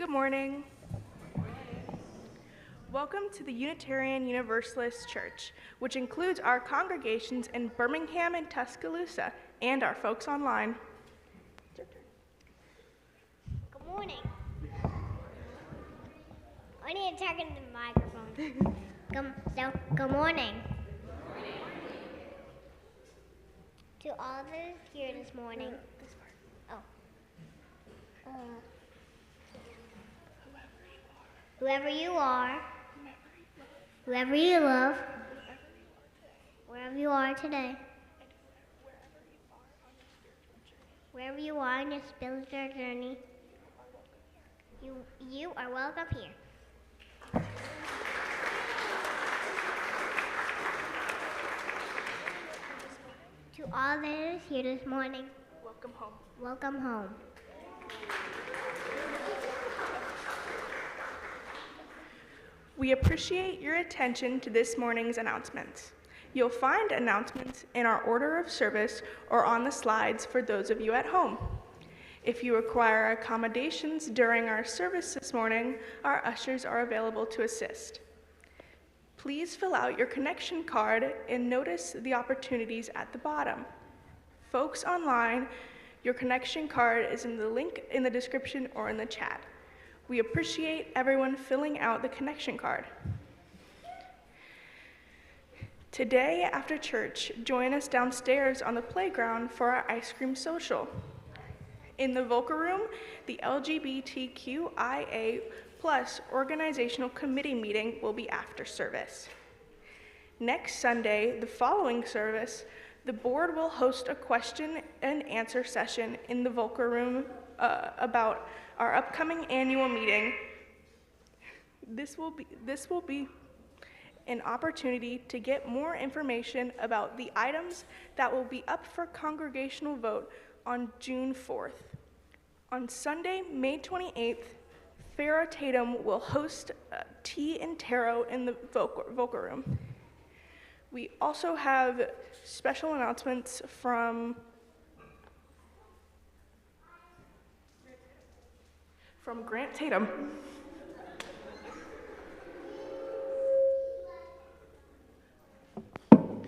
Good morning. Welcome to the Unitarian Universalist Church, which includes our congregations in Birmingham and Tuscaloosa, and our folks online. Good morning. I need to turn in the microphone. Good morning. To all that is here this morning. Whoever you are, whoever you love, wherever you are today, wherever you are in your spiritual journey, you are welcome here. To all that is here this morning, Welcome home. welcome home. We appreciate your attention to this morning's announcements. You'll find announcements in our order of service or on the slides for those of you at home. If you require accommodations during our service this morning, our ushers are available to assist. Please fill out your connection card and notice the opportunities at the bottom. Folks online, your connection card is in the link in the description or in the chat. We appreciate everyone filling out the connection card. Today after church, join us downstairs on the playground for our ice cream social. In the Volker Room, the LGBTQIA+ organizational committee meeting will be after service. Next Sunday, the following service, the board will host a question and answer session in the Volker Room about our upcoming annual meeting. This will be an opportunity to get more information about the items that will be up for congregational vote on June 4th. On Sunday, May 28th, Farrah Tatum will host tea and tarot in the Volker Room. We also have special announcements from Grant Tatum.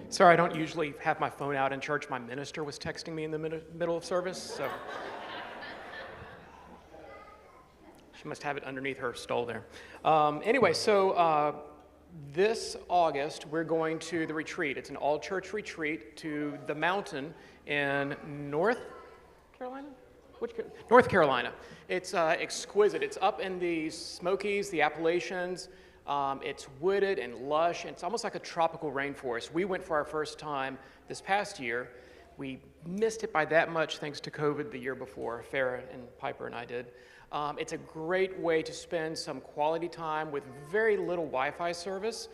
Sorry, I don't usually have my phone out in church. My minister was texting me in the middle of service, so she must have it underneath her stole there. Anyway, so this August, we're going to the retreat. It's an all-church retreat to the mountain in North Carolina? North Carolina. It's exquisite. It's up in the Smokies, the Appalachians. It's wooded and lush. And it's almost like a tropical rainforest. We went for our first time this past year. We missed it by that much thanks to COVID the year before. Farrah and Piper and I did. It's a great way to spend some quality time with very little Wi-Fi service,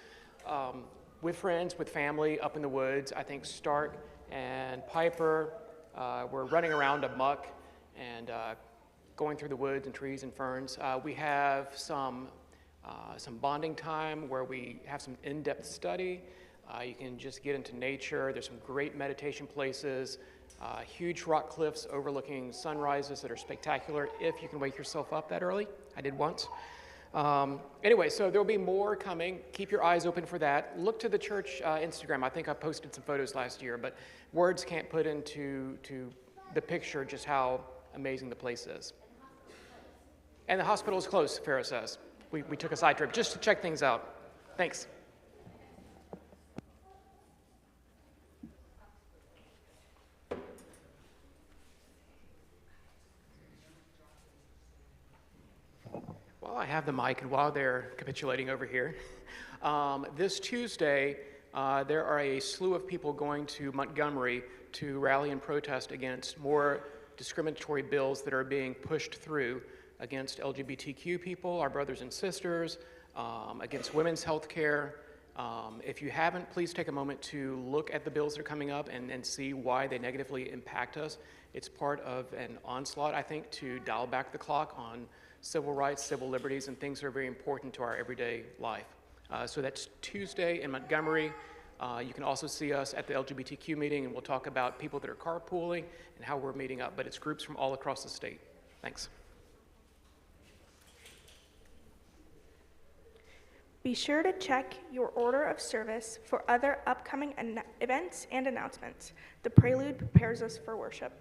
with friends, with family, up in the woods. I think Stark and Piper were running around amok and going through the woods and trees and ferns. We have some bonding time where we have some in-depth study. You can just get into nature. There's some great meditation places, huge rock cliffs overlooking sunrises that are spectacular if you can wake yourself up that early. I did once. Anyway, so there'll be more coming. Keep your eyes open for that. Look to the church Instagram. I think I posted some photos last year, but words can't put into the picture just how amazing the place is. And the hospital is closed, Farrah says. We took a side trip just to check things out. Thanks. While I have the mic and while they're capitulating over here, this Tuesday, there are a slew of people going to Montgomery to rally and protest against more discriminatory bills that are being pushed through against LGBTQ people, our brothers and sisters, against women's health care. If you haven't, please take a moment to look at the bills that are coming up and see why they negatively impact us. It's part of an onslaught, I think, to dial back the clock on civil rights, civil liberties, and things that are very important to our everyday life. So that's Tuesday in Montgomery. You can also see us at the LGBTQ meeting, and we'll talk about people that are carpooling and how we're meeting up, but it's groups from all across the state. Thanks. Be sure to check your order of service for other upcoming events and announcements. The prelude prepares us for worship.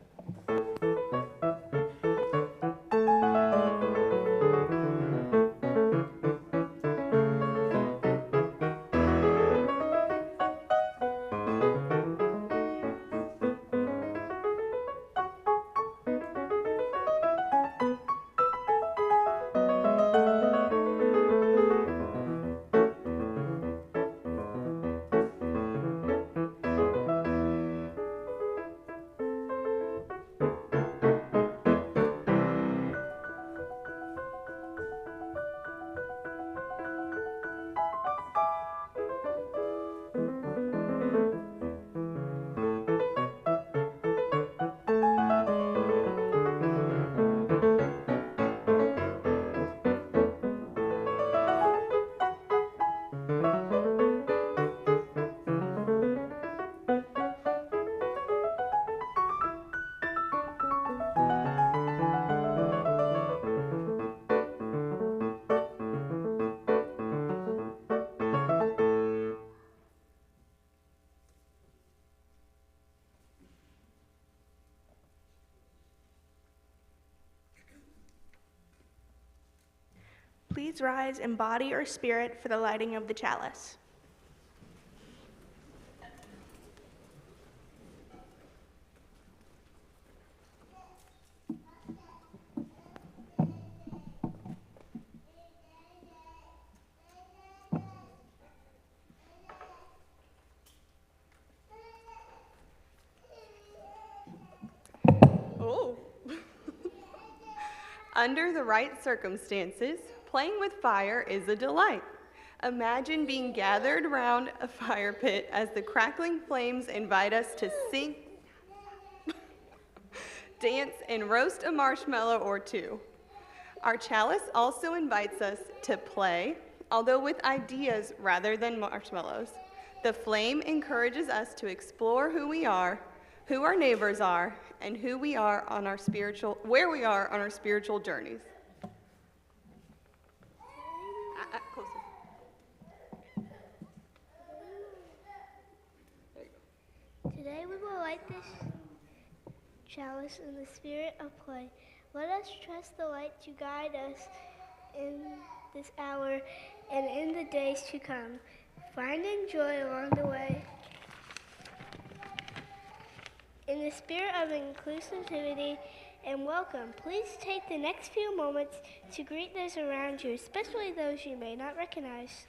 Please rise in body or spirit for the lighting of the chalice. Oh. Under the right circumstances, playing with fire is a delight. Imagine being gathered around a fire pit as the crackling flames invite us to sing, dance, and roast a marshmallow or two. Our chalice also invites us to play, although with ideas rather than marshmallows. The flame encourages us to explore who we are, who our neighbors are, and where we are on our spiritual journeys. Closer. There you go. Today we will light this chalice in the spirit of play. Let us trust the light to guide us in this hour and in the days to come, finding joy along the way. In the spirit of inclusivity and welcome, please take the next few moments to greet those around you, especially those you may not recognize.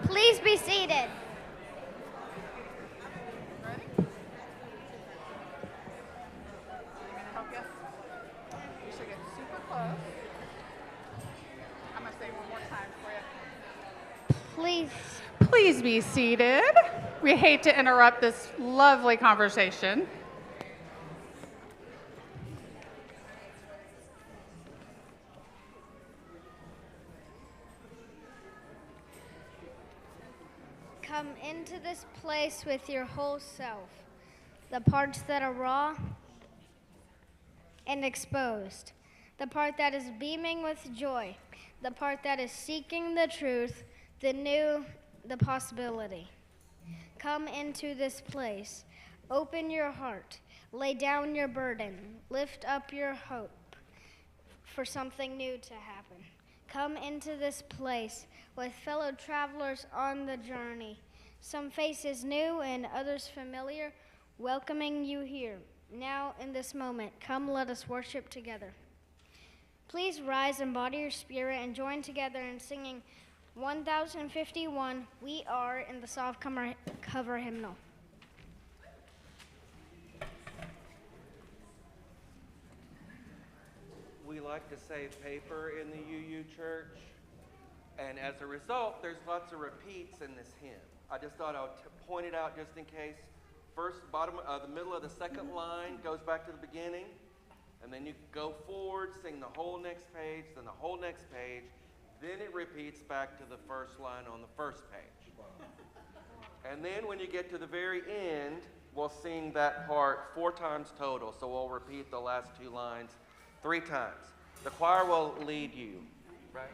Please be seated. Help you? You should get super close. I'm going to say it one more time for you. Please. Please be seated. We hate to interrupt this lovely conversation. Come into this place with your whole self, the parts that are raw and exposed, the part that is beaming with joy, the part that is seeking the truth, the new, the possibility. Come into this place, open your heart, lay down your burden, lift up your hope for something new to happen. Come into this place with fellow travelers on the journey, some faces new and others familiar, welcoming you here. Now, in this moment, come let us worship together. Please rise, embody your spirit, and join together in singing 1051, We Are, in the soft cover hymnal. We like to save paper in the UU church, and as a result, there's lots of repeats in this hymn. I just thought I would point it out just in case. First, the middle of the second line goes back to the beginning, and then you go forward, sing the whole next page, then the whole next page, then it repeats back to the first line on the first page. And then when you get to the very end, we'll sing that part 4 times total, so we'll repeat the last 2 lines 3 times. The choir will lead you, right?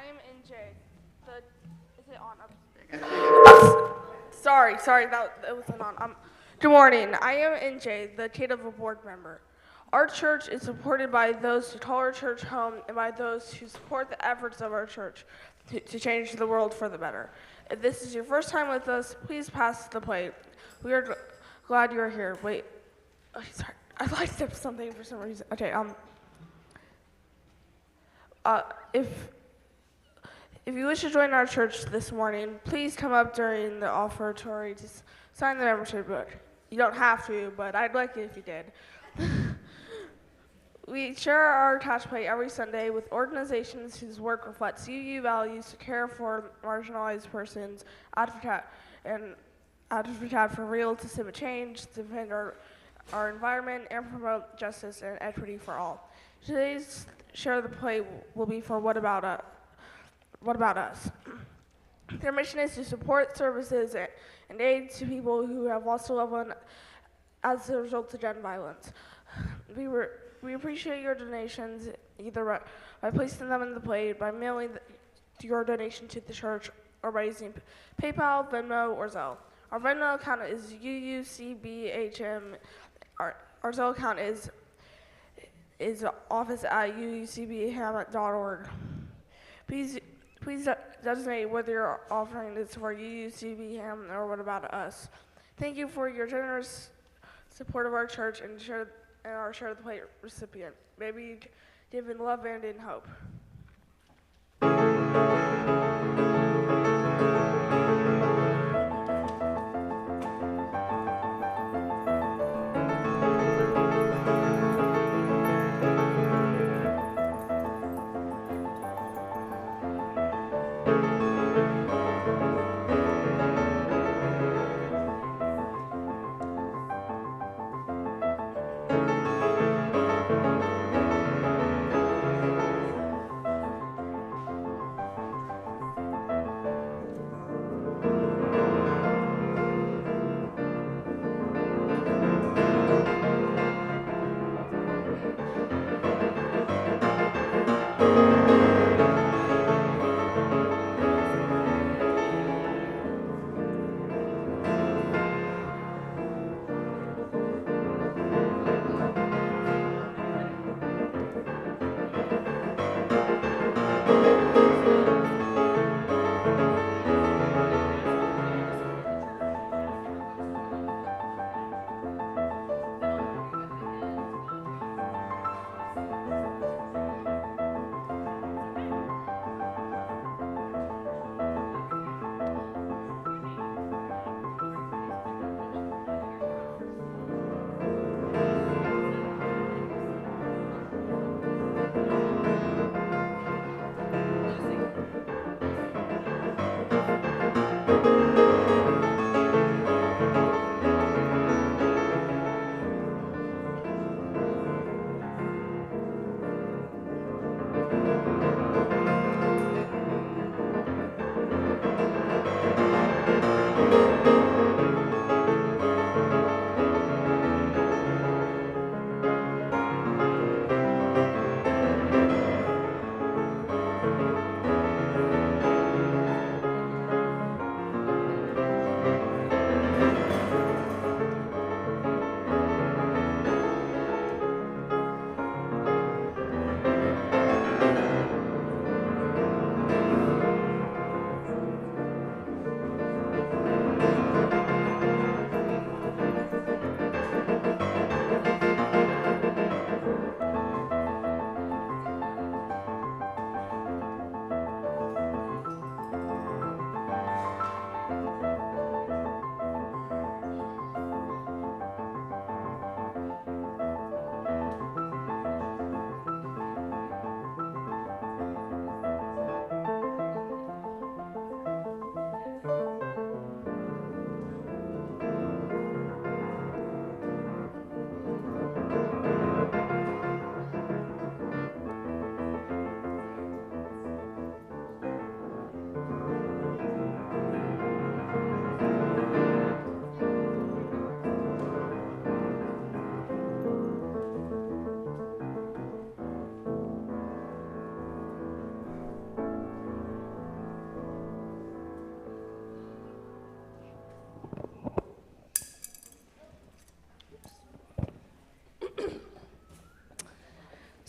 I am NJ. Is it on? Sorry, that wasn't on. Good morning. I am NJ, the kid of a board member. Our church is supported by those who call our church home and by those who support the efforts of our church to change the world for the better. If this is your first time with us, please pass the plate. We are glad you are here. Wait, sorry, I liked up something for some reason. Okay, if you wish to join our church this morning, please come up during the offertory to sign the membership book. You don't have to, but I'd like it if you did. We share our cash plate every Sunday with organizations whose work reflects UU values to care for marginalized persons, advocate for real systemic change, defend our environment, and promote justice and equity for all. Today's share the plate will be for What About Us? Their mission is to support services and aid to people who have lost a loved one as a result of gun violence. We appreciate your donations, either by placing them in the plate, by mailing your donation to the church, or by using PayPal, Venmo, or Zelle. Our Venmo account is UUCBHAM. Our Zelle account is office@uucbham.org. Please designate whether your offering is for UUCBHAM or What About Us. Thank you for your generous support of our church and our Share the Plate recipient. May we give in love and in hope.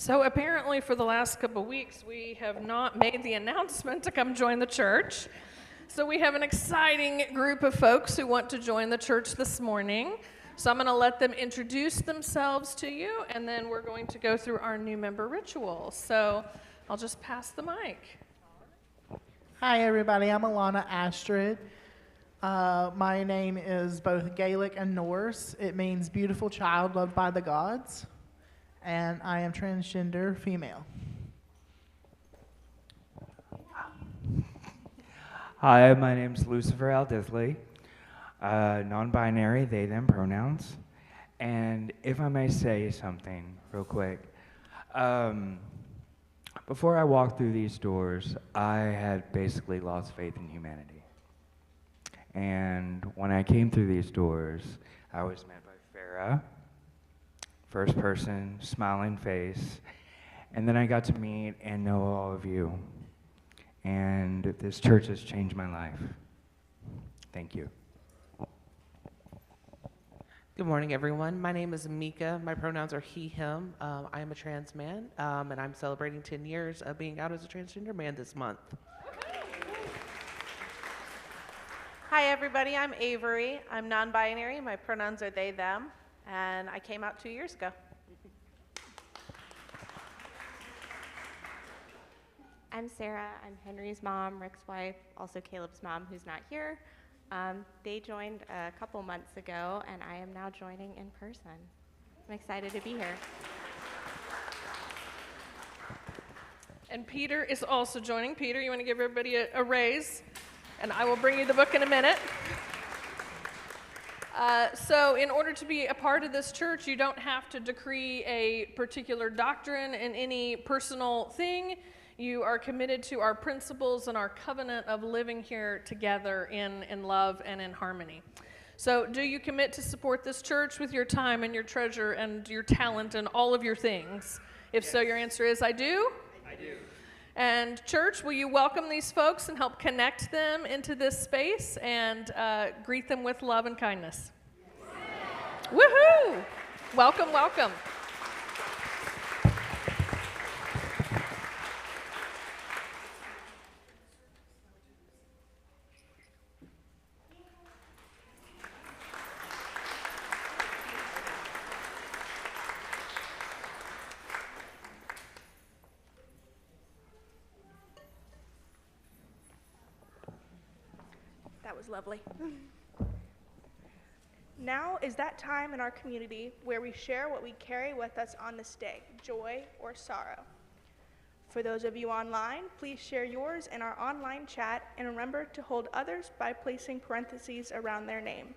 So apparently for the last couple weeks, we have not made the announcement to come join the church. So we have an exciting group of folks who want to join the church this morning. So I'm going to let them introduce themselves to you, and then we're going to go through our new member ritual. So I'll just pass the mic. Hi, everybody. I'm Alana Astrid. My name is both Gaelic and Norse. It means beautiful child loved by the gods. And I am transgender female. Hi, my name's Lucifer Aldisley, non-binary, they, them pronouns. And if I may say something real quick, before I walked through these doors, I had basically lost faith in humanity. And when I came through these doors, I was met by Farah, first person, smiling face, and then I got to meet and know all of you. And this church has changed my life. Thank you. Good morning, everyone. My name is Mika. My pronouns are he, him. I am a trans man, and I'm celebrating 10 years of being out as a transgender man this month. Hi, everybody. I'm Avery. I'm non-binary. My pronouns are they, them, and I came out 2 years ago. I'm Sarah. I'm Henry's mom, Rick's wife, also Caleb's mom, who's not here. They joined a couple months ago, and I am now joining in person. I'm excited to be here. And Peter is also joining. Peter, you want to give everybody a raise? And I will bring you the book in a minute. So in order to be a part of this church, you don't have to decree a particular doctrine in any personal thing. You are committed to our principles and our covenant of living here together in love and in harmony. So do you commit to support this church with your time and your treasure and your talent and all of your things? If so, your answer is, I do? I do. And church, will you welcome these folks and help connect them into this space and greet them with love and kindness? Woohoo! Welcome, welcome. That was lovely. Now is that time in our community where we share what we carry with us on this day, joy or sorrow. For those of you online, please share yours in our online chat and remember to hold others by placing parentheses around their name.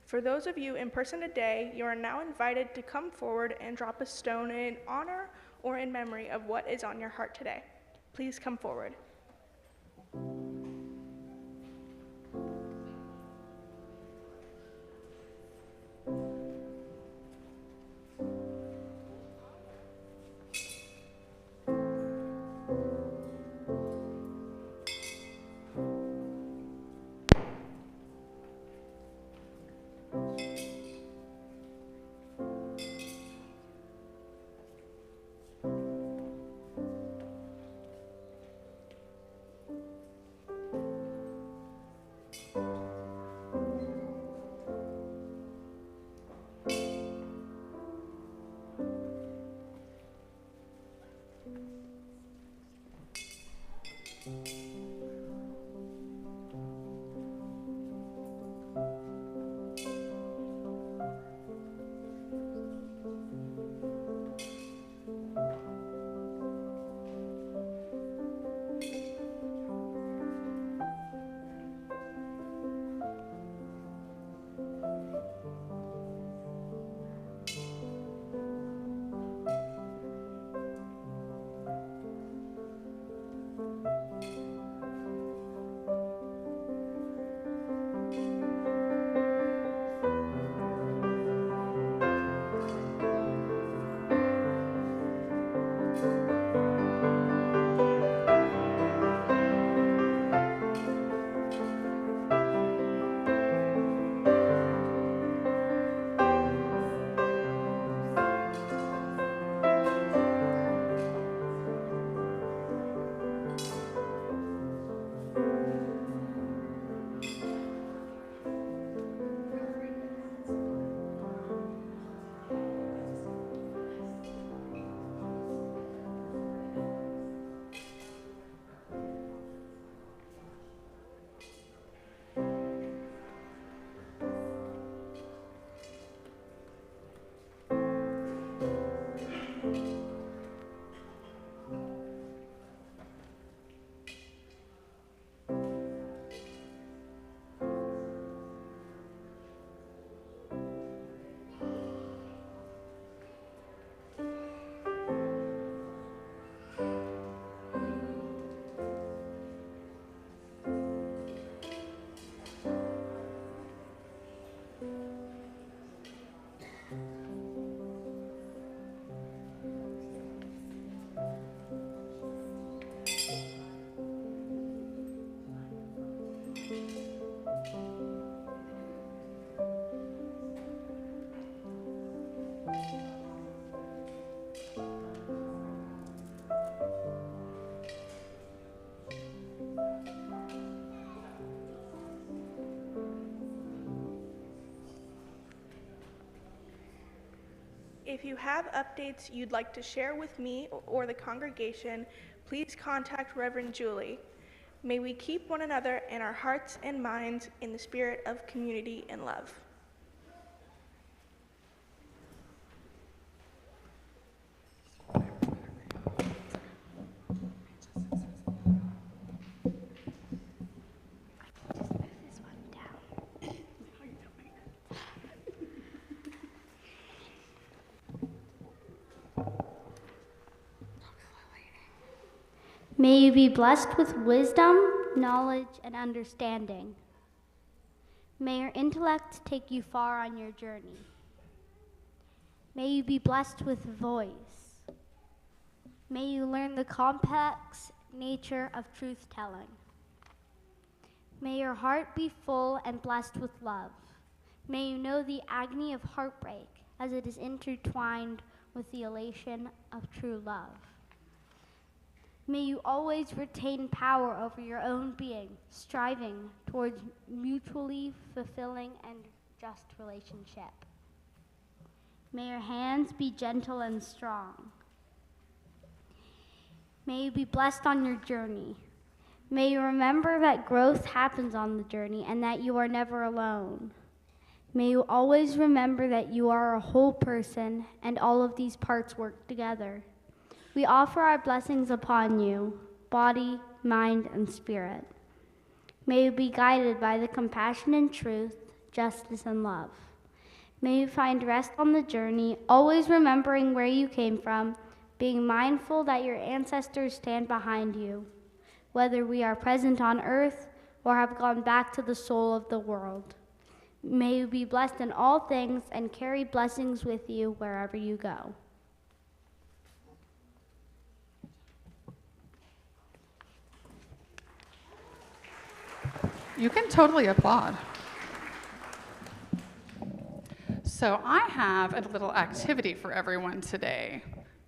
For those of you in person today, you are now invited to come forward and drop a stone in honor or in memory of what is on your heart today. Please come forward. If you have updates you'd like to share with me or the congregation, please contact Reverend Julie. May we keep one another in our hearts and minds in the spirit of community and love. May you be blessed with wisdom, knowledge, and understanding. May your intellect take you far on your journey. May you be blessed with voice. May you learn the complex nature of truth-telling. May your heart be full and blessed with love. May you know the agony of heartbreak as it is intertwined with the elation of true love. May you always retain power over your own being, striving towards mutually fulfilling and just relationship. May your hands be gentle and strong. May you be blessed on your journey. May you remember that growth happens on the journey and that you are never alone. May you always remember that you are a whole person and all of these parts work together. We offer our blessings upon you, body, mind, and spirit. May you be guided by the compassion and truth, justice, and love. May you find rest on the journey, always remembering where you came from, being mindful that your ancestors stand behind you, whether we are present on earth or have gone back to the soul of the world. May you be blessed in all things and carry blessings with you wherever you go. You can totally applaud. So I have a little activity for everyone today,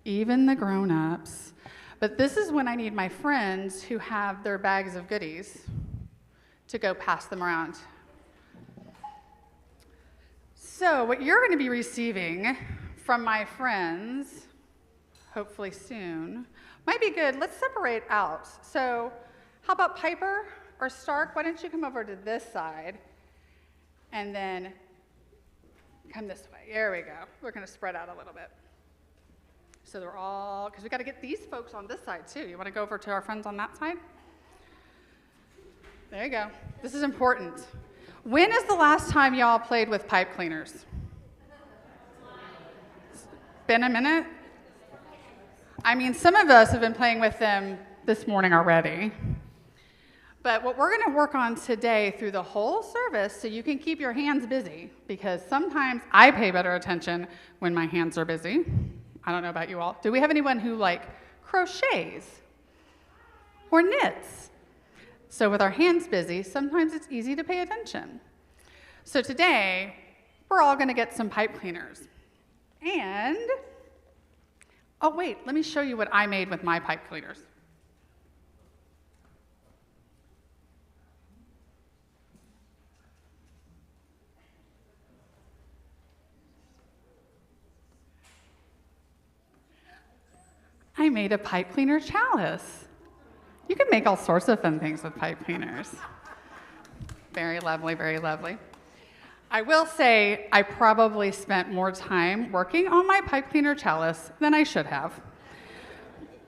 even the grown-ups. But this is when I need my friends who have their bags of goodies to go pass them around. So what you're going to be receiving from my friends, hopefully soon, might be good. Let's separate out. So how about Piper or Stark? Why don't you come over to this side and then come this way. There we go. We're going to spread out a little bit. So they're all, because we got to get these folks on this side too. You want to go over to our friends on that side? There you go. This is important. When is the last time y'all played with pipe cleaners? Been a minute? I mean, some of us have been playing with them this morning already. But what we're going to work on today through the whole service, so you can keep your hands busy, because sometimes I pay better attention when my hands are busy. I don't know about you all. Do we have anyone who crochets or knits? So with our hands busy, sometimes it's easy to pay attention. So today, we're all going to get some pipe cleaners. And, oh wait, let me show you what I made with my pipe cleaners. I made a pipe cleaner chalice. You can make all sorts of fun things with pipe cleaners. Very lovely, very lovely. I will say I probably spent more time working on my pipe cleaner chalice than I should have.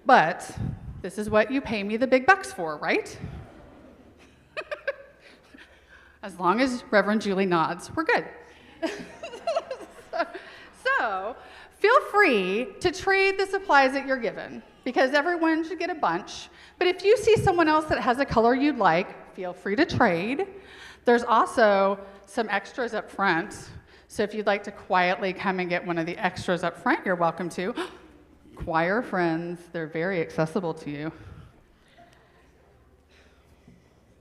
But this is what you pay me the big bucks for, right? As long as Reverend Julie nods, we're good. So feel free to trade the supplies that you're given, because everyone should get a bunch. But if you see someone else that has a color you'd like, feel free to trade. There's also some extras up front. So if you'd like to quietly come and get one of the extras up front, you're welcome to. Choir friends, they're very accessible to you.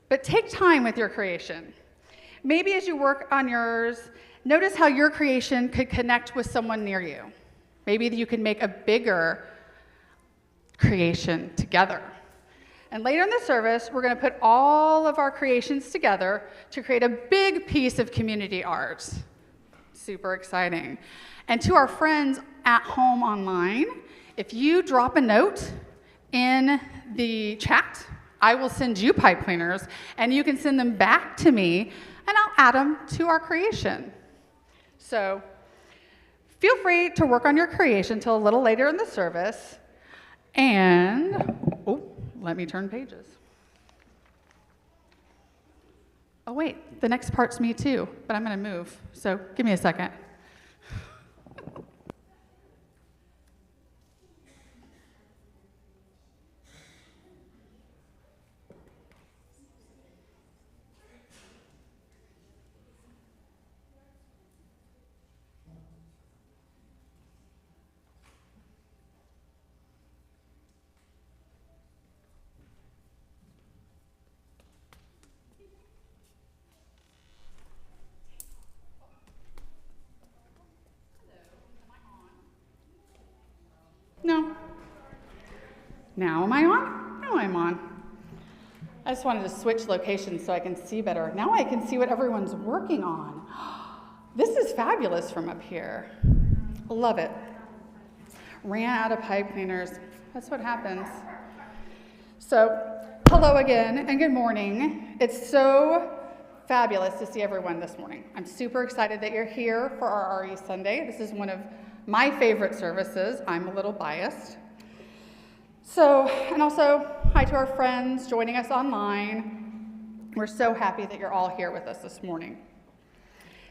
But take time with your creation. Maybe as you work on yours, notice how your creation could connect with someone near you. Maybe you can make a bigger creation together. And later in the service, we're going to put all of our creations together to create a big piece of community art. Super exciting. And to our friends at home online, if you drop a note in the chat, I will send you pipe cleaners, and you can send them back to me, and I'll add them to our creation. So feel free to work on your creation till a little later in the service. And, oh, let me turn pages. Oh wait, the next part's me too, but I'm gonna move, so give me a second. No. Now am I on? Now I'm on. I just wanted to switch locations so I can see better. Now I can see what everyone's working on. This is fabulous from up here. Love it. Ran out of pipe cleaners. That's what happens. So, hello again and good morning. It's so fabulous to see everyone this morning. I'm super excited that you're here for our RE Sunday. This is one of my favorite services. I'm a little biased. So, and also, hi to our friends joining us online. We're so happy that you're all here with us this morning.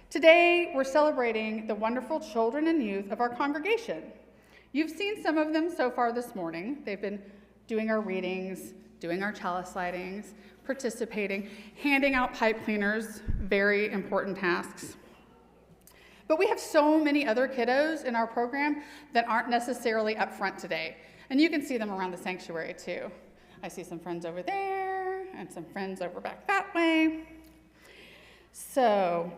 Today, we're celebrating the wonderful children and youth of our congregation. You've seen some of them so far this morning. They've been doing our readings, doing our chalice lightings, participating, handing out pipe cleaners, very important tasks. But we have so many other kiddos in our program that aren't necessarily up front today. And you can see them around the sanctuary too. I see some friends over there and some friends over back that way. So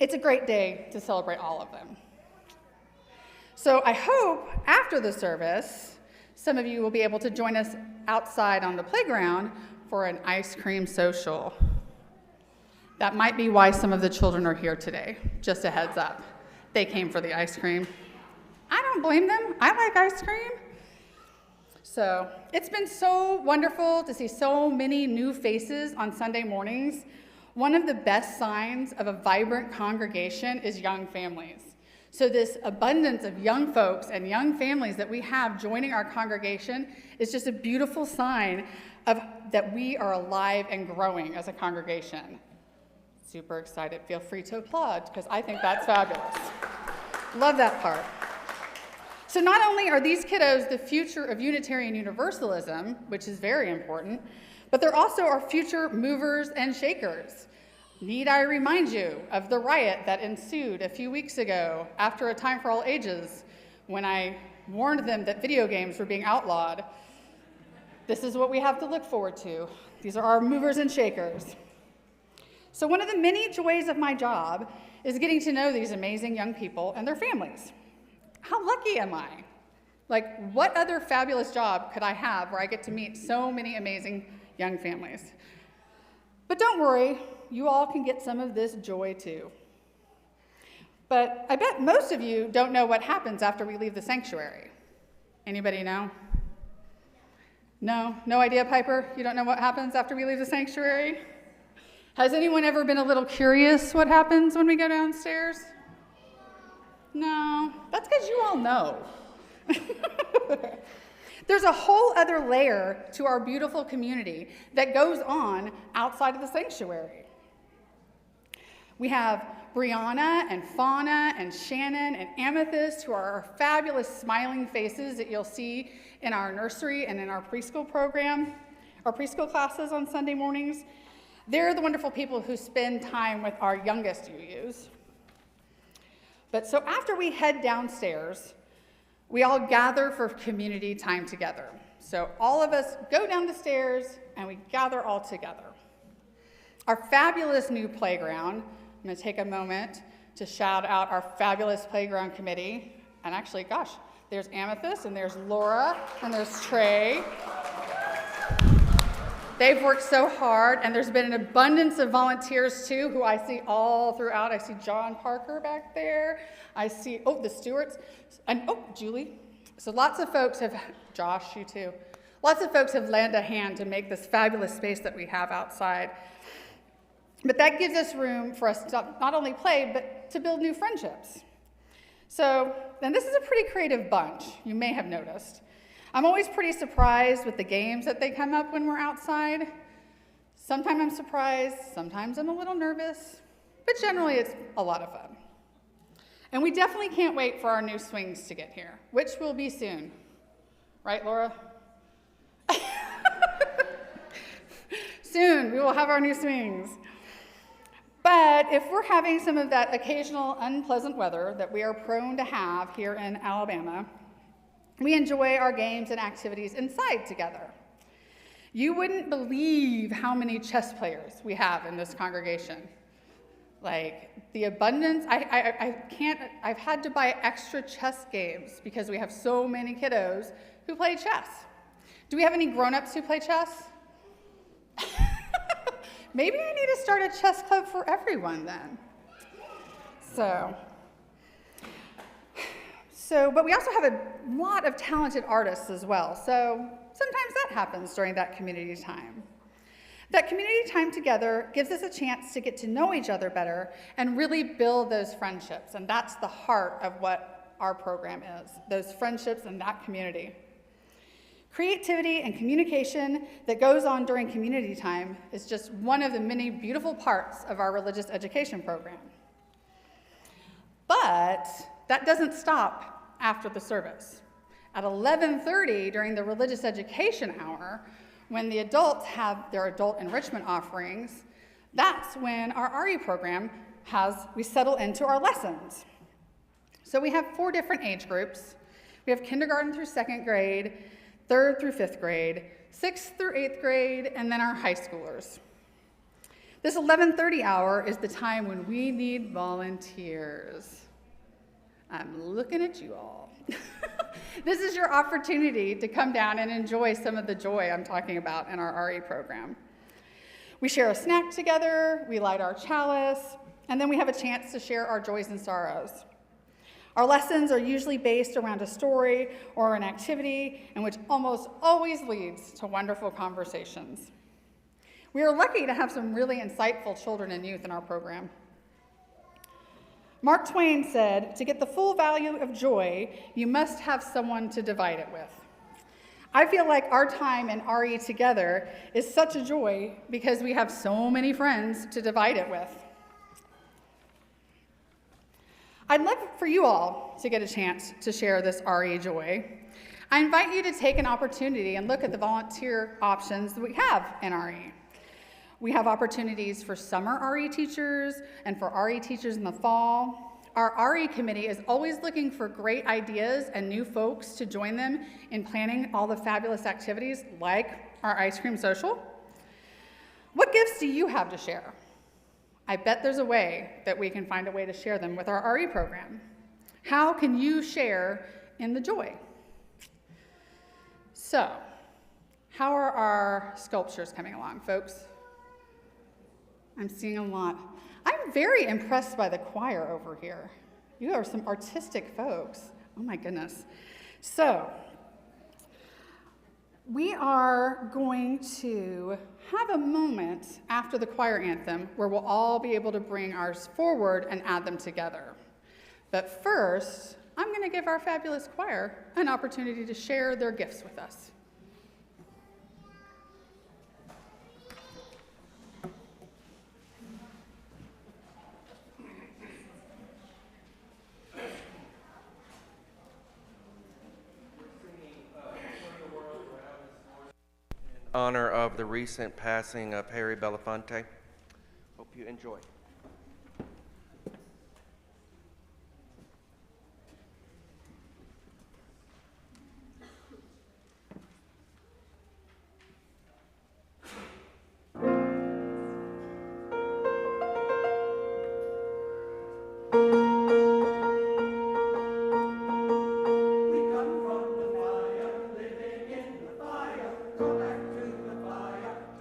it's a great day to celebrate all of them. So I hope after the service, some of you will be able to join us outside on the playground for an ice cream social. That might be why some of the children are here today. Just a heads up. They came for the ice cream. I don't blame them. I like ice cream. So it's been so wonderful to see so many new faces on Sunday mornings. One of the best signs of a vibrant congregation is young families. So this abundance of young folks and young families that we have joining our congregation is just a beautiful sign of that we are alive and growing as a congregation. Super excited. Feel free to applaud because I think that's fabulous. Love that part. So not only are these kiddos the future of Unitarian Universalism, which is very important, but they're also our future movers and shakers. Need I remind you of the riot that ensued a few weeks ago after A Time for All Ages when I warned them that video games were being outlawed? This is what we have to look forward to. These are our movers and shakers. So one of the many joys of my job is getting to know these amazing young people and their families. How lucky am I? Like, what other fabulous job could I have where I get to meet so many amazing young families? But don't worry, you all can get some of this joy too. But I bet most of you don't know what happens after we leave the sanctuary. Anybody know? No? No idea, Piper? You don't know what happens after we leave the sanctuary? Has anyone ever been a little curious what happens when we go downstairs? No, that's because you all know. There's a whole other layer to our beautiful community that goes on outside of the sanctuary. We have Brianna and Fauna and Shannon and Amethyst, who are our fabulous smiling faces that you'll see in our nursery and in our preschool program, our preschool classes on Sunday mornings. They're the wonderful people who spend time with our youngest UUs. But so after we head downstairs, we all gather for community time together. So all of us go down the stairs and we gather all together. Our fabulous new playground, I'm going to take a moment to shout out our fabulous playground committee. And actually, gosh, there's Amethyst and there's Laura and there's Trey. They've worked so hard, and there's been an abundance of volunteers too, who I see all throughout. I see John Parker back there. I see, the Stewarts, and Julie. So lots of folks have, Josh, you too. Lots of folks have lent a hand to make this fabulous space that we have outside. But that gives us room for us to not only play, but to build new friendships. So, and this is a pretty creative bunch, you may have noticed. I'm always pretty surprised with the games that they come up when we're outside. Sometimes I'm surprised, sometimes I'm a little nervous, but generally it's a lot of fun. And we definitely can't wait for our new swings to get here, which will be soon. Right, Laura? Soon, we will have our new swings. But if we're having some of that occasional unpleasant weather that we are prone to have here in Alabama, we enjoy our games and activities inside together. You wouldn't believe how many chess players we have in this congregation. Like the abundance, I've had to buy extra chess games because we have so many kiddos who play chess. Do we have any grown-ups who play chess? Maybe I need to start a chess club for everyone then. But we also have a lot of talented artists as well. So sometimes that happens during that community time. That community time together gives us a chance to get to know each other better and really build those friendships. And that's the heart of what our program is, those friendships and that community. Creativity and communication that goes on during community time is just one of the many beautiful parts of our religious education program. But that doesn't stop after the service. At 11:30 during the religious education hour, when the adults have their adult enrichment offerings, that's when our RE program we settle into our lessons. So we have 4 different age groups. We have kindergarten through 2nd grade, 3rd through 5th grade, 6th through 8th grade, and then our high schoolers. This 11:30 hour is the time when we need volunteers. I'm looking at you all. This is your opportunity to come down and enjoy some of the joy I'm talking about in our RE program. We share a snack together, we light our chalice, and then we have a chance to share our joys and sorrows. Our lessons are usually based around a story or an activity, and which almost always leads to wonderful conversations. We are lucky to have some really insightful children and youth in our program. Mark Twain said, "To get the full value of joy, you must have someone to divide it with." I feel like our time in RE together is such a joy because we have so many friends to divide it with. I'd love for you all to get a chance to share this RE joy. I invite you to take an opportunity and look at the volunteer options that we have in RE. We have opportunities for summer RE teachers and for RE teachers in the fall. Our RE committee is always looking for great ideas and new folks to join them in planning all the fabulous activities like our ice cream social. What gifts do you have to share? I bet there's a way that we can find a way to share them with our RE program. How can you share in the joy? So, how are our sculptures coming along, folks? I'm seeing a lot. I'm very impressed by the choir over here. You are some artistic folks. Oh my goodness. So, we are going to have a moment after the choir anthem where we'll all be able to bring ours forward and add them together. But first, I'm going to give our fabulous choir an opportunity to share their gifts with us. Honor of the recent passing of Harry Belafonte. Hope you enjoy.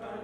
Turn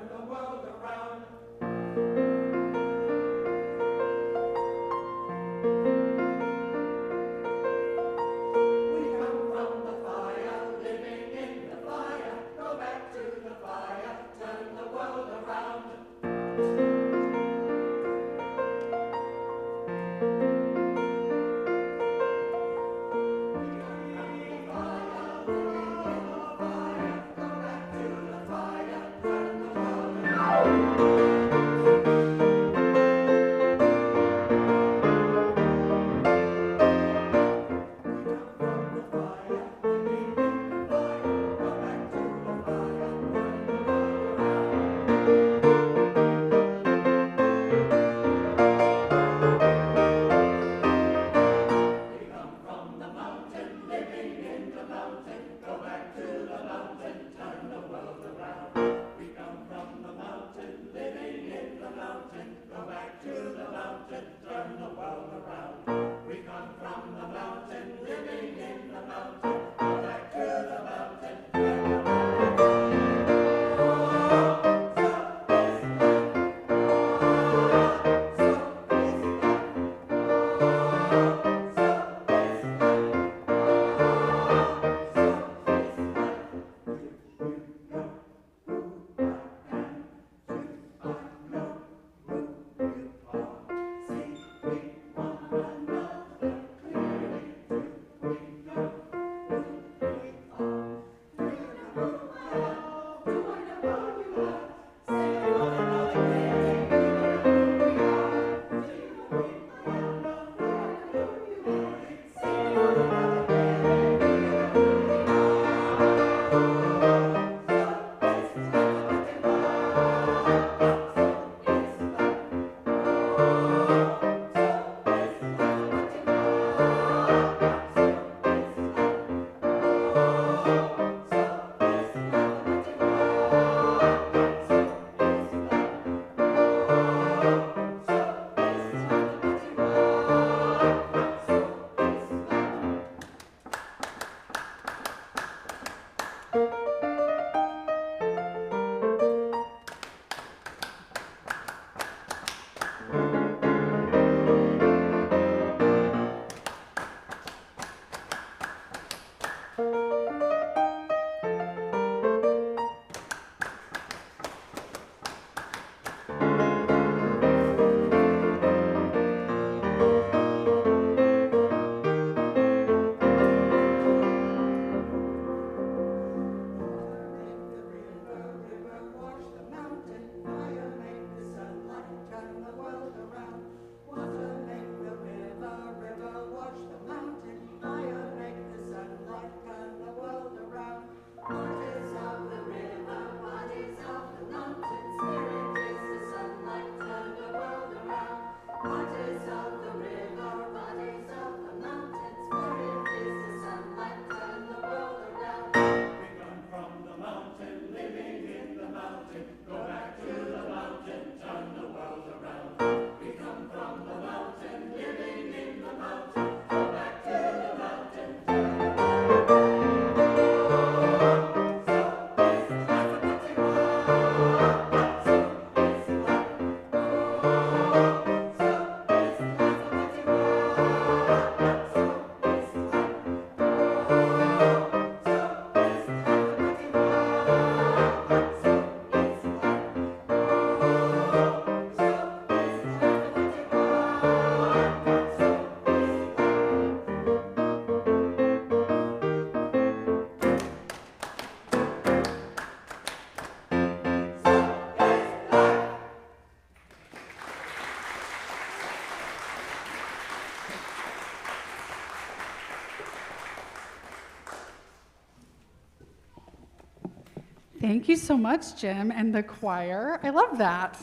Thank you so much, Jim and the choir. I love that.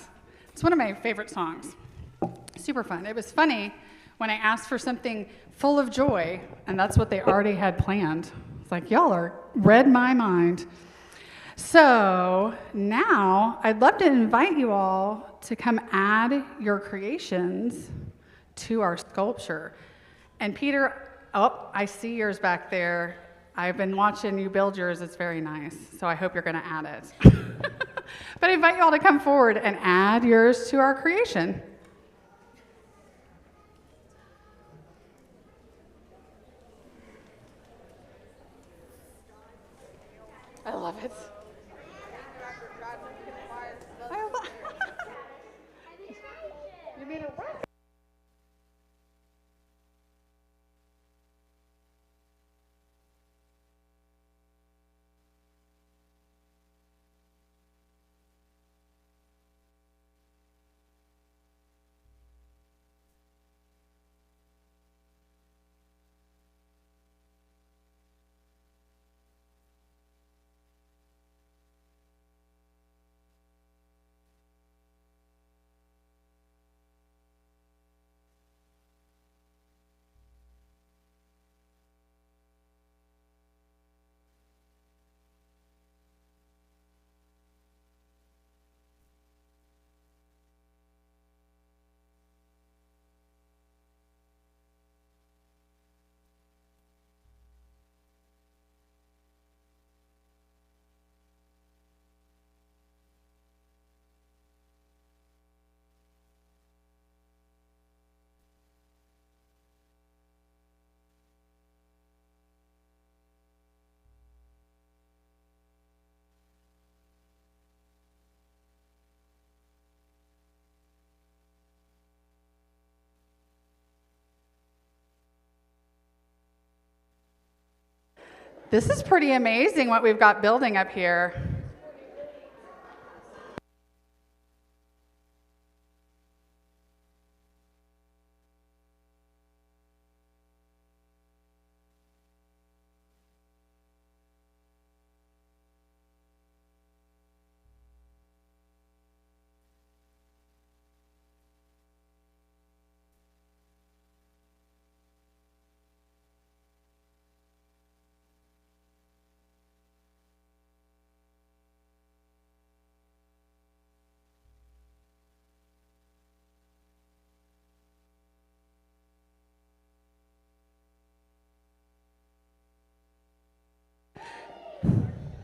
It's one of my favorite songs. Super fun. It was funny when I asked for something full of joy, and that's what they already had planned. It's like, y'all are read my mind. So now I'd love to invite you all to come add your creations to our sculpture. And Peter, oh, I see yours back there. I've been watching you build yours. It's very nice. So I hope you're going to add it. But I invite you all to come forward and add yours to our creation. I love it. You made it work. This is pretty amazing what we've got building up here.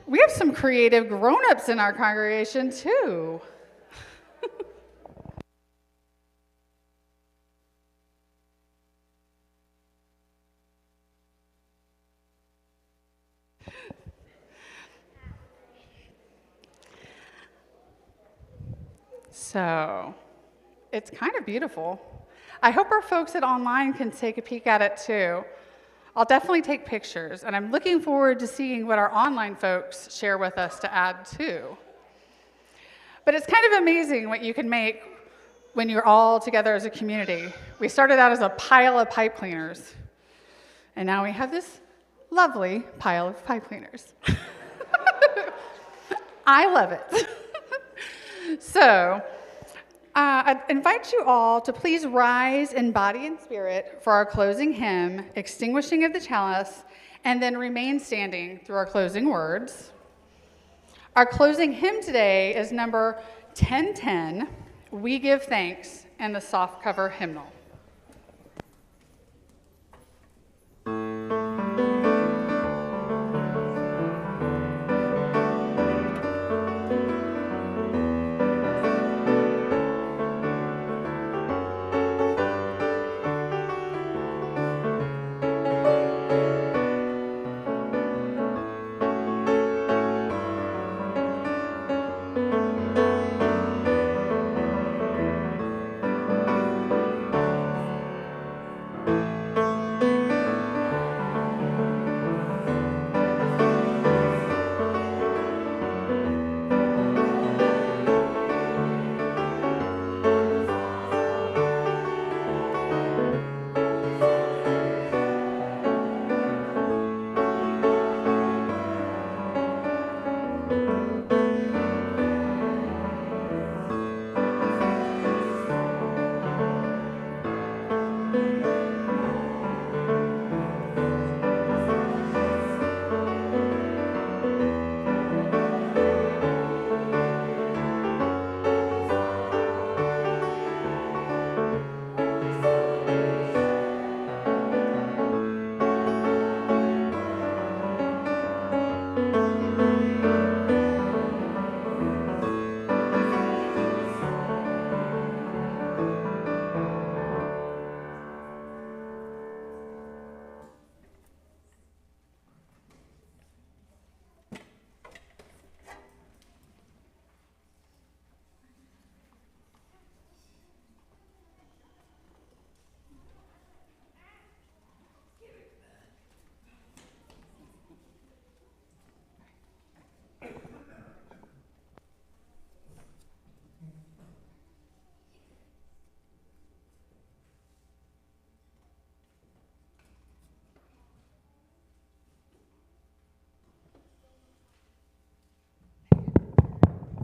We have some creative grown-ups in our congregation too. So, it's kind of beautiful. I hope our folks at online can take a peek at it too. I'll definitely take pictures, and I'm looking forward to seeing what our online folks share with us to add too. But it's kind of amazing what you can make when you're all together as a community. We started out as a pile of pipe cleaners, and now we have this lovely pile of pipe cleaners. I love it. So, I invite you all to please rise in body and spirit for our closing hymn, Extinguishing of the Chalice, and then remain standing through our closing words. Our closing hymn today is number 1010, We Give Thanks, and the softcover hymnal.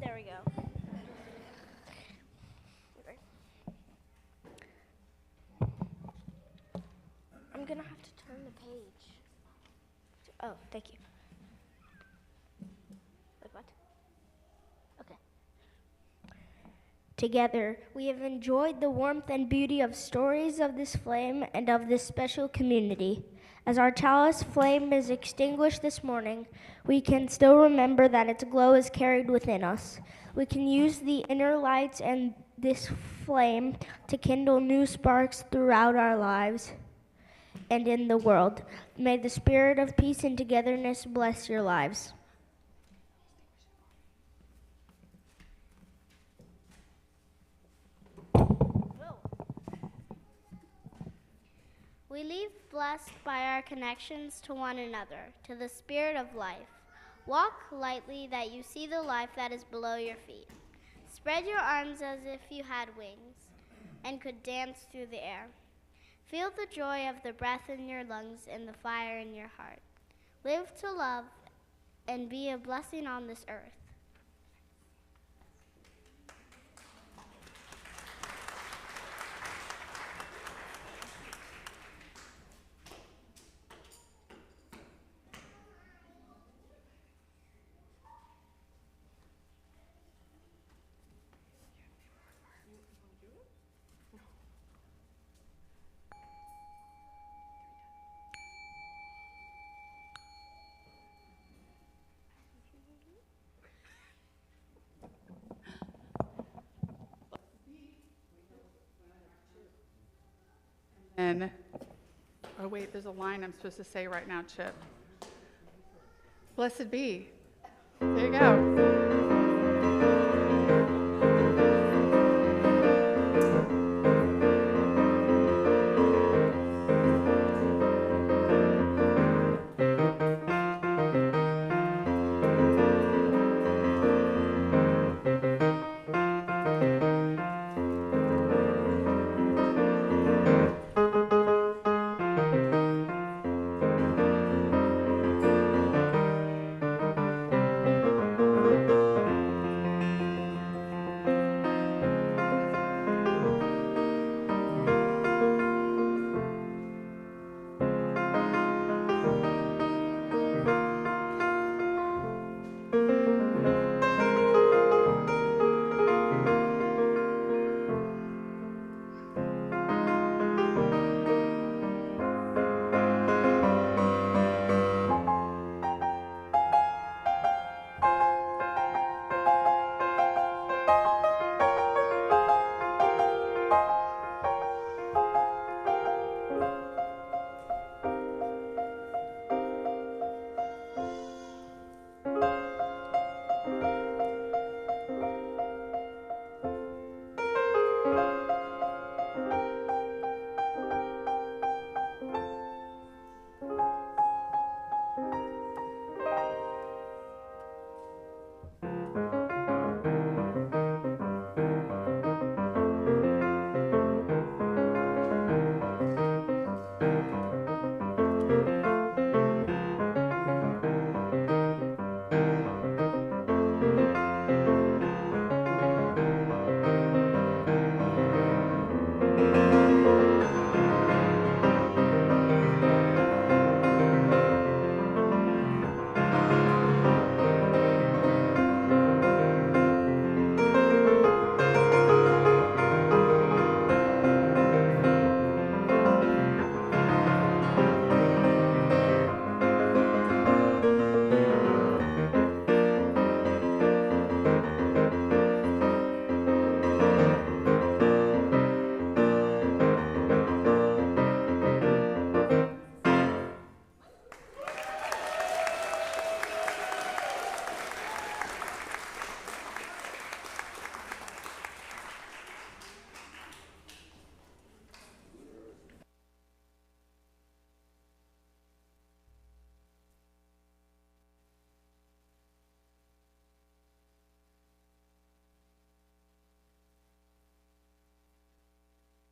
There we go. I'm gonna have to turn the page. Oh, thank you. Wait, what? Okay. Together, we have enjoyed the warmth and beauty of stories of this flame and of this special community. As our chalice flame is extinguished this morning, we can still remember that its glow is carried within us. We can use the inner lights and this flame to kindle new sparks throughout our lives and in the world. May the spirit of peace and togetherness bless your lives. We leave blessed by our connections to one another, to the spirit of life. Walk lightly that you see the life that is below your feet. Spread your arms as if you had wings and could dance through the air. Feel the joy of the breath in your lungs and the fire in your heart. Live to love and be a blessing on this earth. And, oh wait, there's a line I'm supposed to say right now, Chip. Blessed be. There you go.